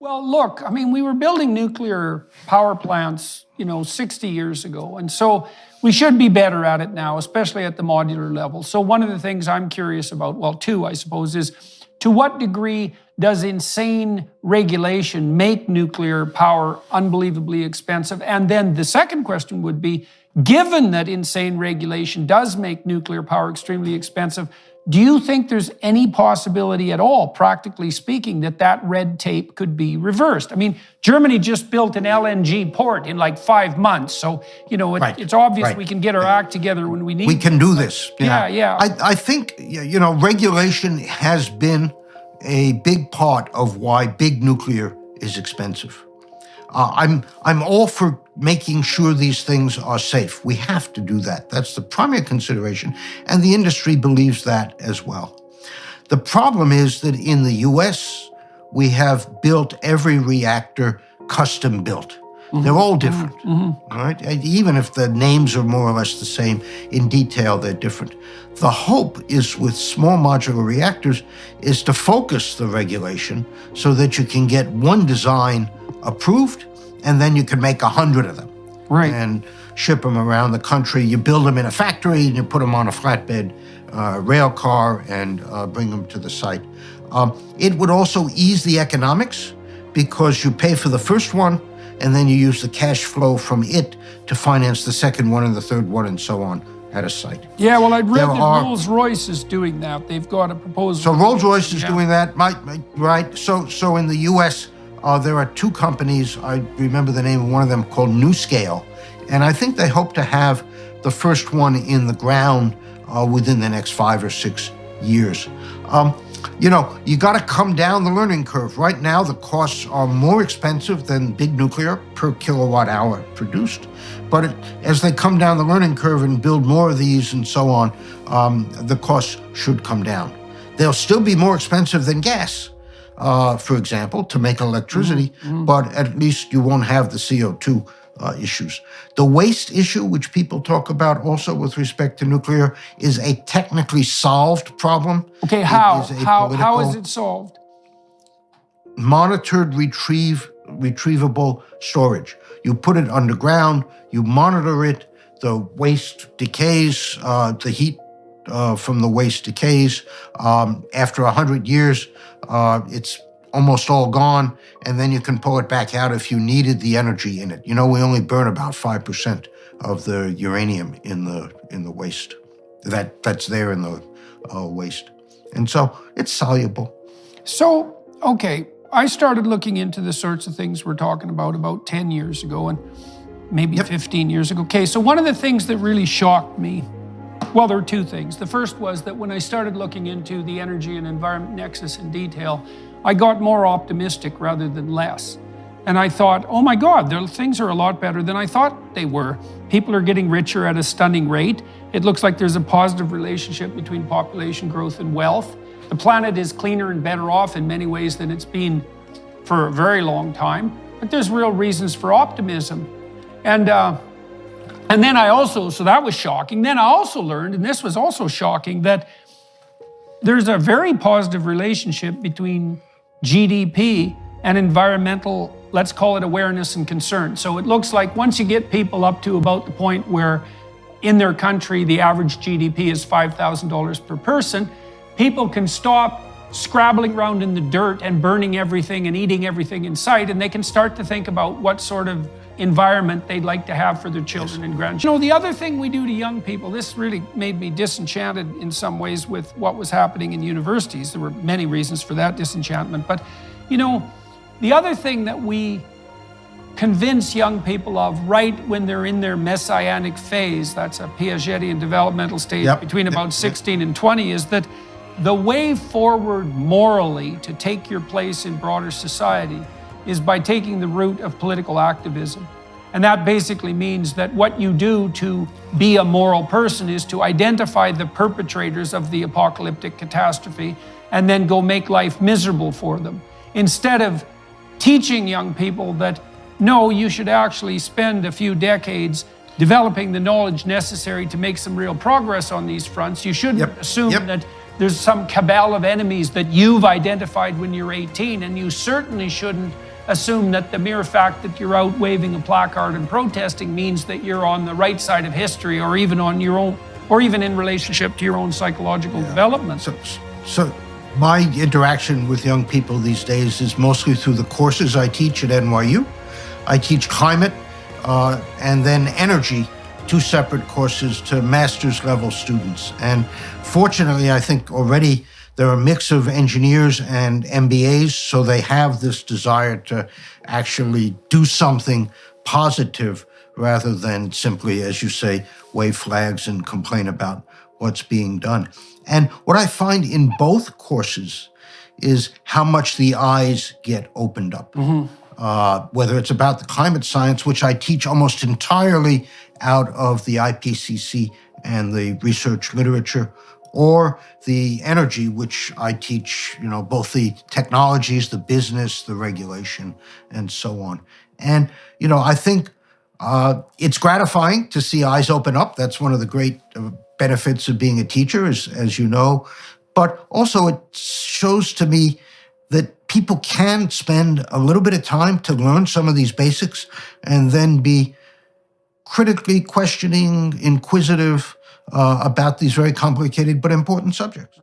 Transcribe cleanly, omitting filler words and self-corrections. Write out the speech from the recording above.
Well, look, I mean, we were building nuclear power plants, 60 years ago. And so we should be better at it now, especially at the modular level. So one of the things I'm curious about, well, two, I suppose, is to what degree does insane regulation make nuclear power unbelievably expensive? And then the second question would be, given that insane regulation does make nuclear power extremely expensive, do you think there's any possibility at all, practically speaking, that red tape could be reversed? I mean, Germany just built an LNG port in like 5 months. So, it's obvious we can get our act together when we need. We can do this. Yeah. I think, regulation has been a big part of why big nuclear is expensive. I'm all for making sure these things are safe. We have to do that. That's the primary consideration, and the industry believes that as well. The problem is that in the US, we have built every reactor custom built. They're all different, right? Even if the names are more or less the same, in detail they're different. The hope is with small modular reactors is to focus the regulation so that you can get one design approved, and then you can make 100 of them, right, and ship them around the country. You build them in a factory, and you put them on a flatbed rail car and bring them to the site. It would also ease the economics because you pay for the first one, and then you use the cash flow from it to finance the second one and the third one and so on at a site. Yeah, well, I'd read that Rolls-Royce is doing that. They've got a proposal. So Rolls-Royce is doing that, right? So in the U.S., there are two companies, I remember the name of one of them, called NuScale, and I think they hope to have the first one in the ground within the next 5 or 6 years. You got to come down the learning curve. Right now, the costs are more expensive than big nuclear per kilowatt hour produced. But as they come down the learning curve and build more of these and so on, the costs should come down. They'll still be more expensive than gas, for example, to make electricity, but at least you won't have the CO2 issues. The waste issue, which people talk about also with respect to nuclear, is a technically solved problem. Okay, how is it solved? Monitored retrievable storage. You put it underground, you monitor it, the waste decays, the heat from the waste decays. After 100 years, it's almost all gone, and then you can pull it back out if you needed the energy in it. We only burn about 5% of the uranium in the waste. That's there in the waste. And so it's soluble. So, okay, I started looking into the sorts of things we're talking about 10 years ago and maybe 15 years ago. Okay, so one of the things that really shocked me, well, there were two things. The first was that when I started looking into the energy and environment nexus in detail, I got more optimistic rather than less. And I thought, oh my God, things are a lot better than I thought they were. People are getting richer at a stunning rate. It looks like there's a positive relationship between population growth and wealth. The planet is cleaner and better off in many ways than it's been for a very long time. But there's real reasons for optimism. And then so that was shocking. Then I also learned, and this was also shocking, that there's a very positive relationship between GDP and environmental, let's call it awareness and concern. So it looks like once you get people up to about the point where in their country the average GDP is $5,000 per person, people can stop scrabbling around in the dirt and burning everything and eating everything in sight, and they can start to think about what sort of environment they'd like to have for their children and grandchildren. The other thing we do to young people, this really made me disenchanted in some ways with what was happening in universities. There were many reasons for that disenchantment, but the other thing that we convince young people of right when they're in their messianic phase, that's a Piagetian developmental stage between about 16 and 20, is that the way forward morally to take your place in broader society is by taking the route of political activism. And that basically means that what you do to be a moral person is to identify the perpetrators of the apocalyptic catastrophe and then go make life miserable for them. Instead of teaching young people that, no, you should actually spend a few decades developing the knowledge necessary to make some real progress on these fronts. You shouldn't assume that there's some cabal of enemies that you've identified when you're 18, and you certainly shouldn't assume that the mere fact that you're out waving a placard and protesting means that you're on the right side of history, or even on your own, or even in relationship to your own psychological development. So my interaction with young people these days is mostly through the courses I teach at NYU. I teach climate and then energy, 2 separate courses to master's level students. And fortunately, I think already there are a mix of engineers and MBAs, so they have this desire to actually do something positive rather than simply, as you say, wave flags and complain about what's being done. And what I find in both courses is how much the eyes get opened up. Whether it's about the climate science, which I teach almost entirely out of the IPCC and the research literature, or the energy, which I teach, both the technologies, the business, the regulation, and so on. And, I think it's gratifying to see eyes open up. That's one of the great benefits of being a teacher, as you know. But also it shows to me that people can spend a little bit of time to learn some of these basics and then be critically questioning, inquisitive about these very complicated but important subjects.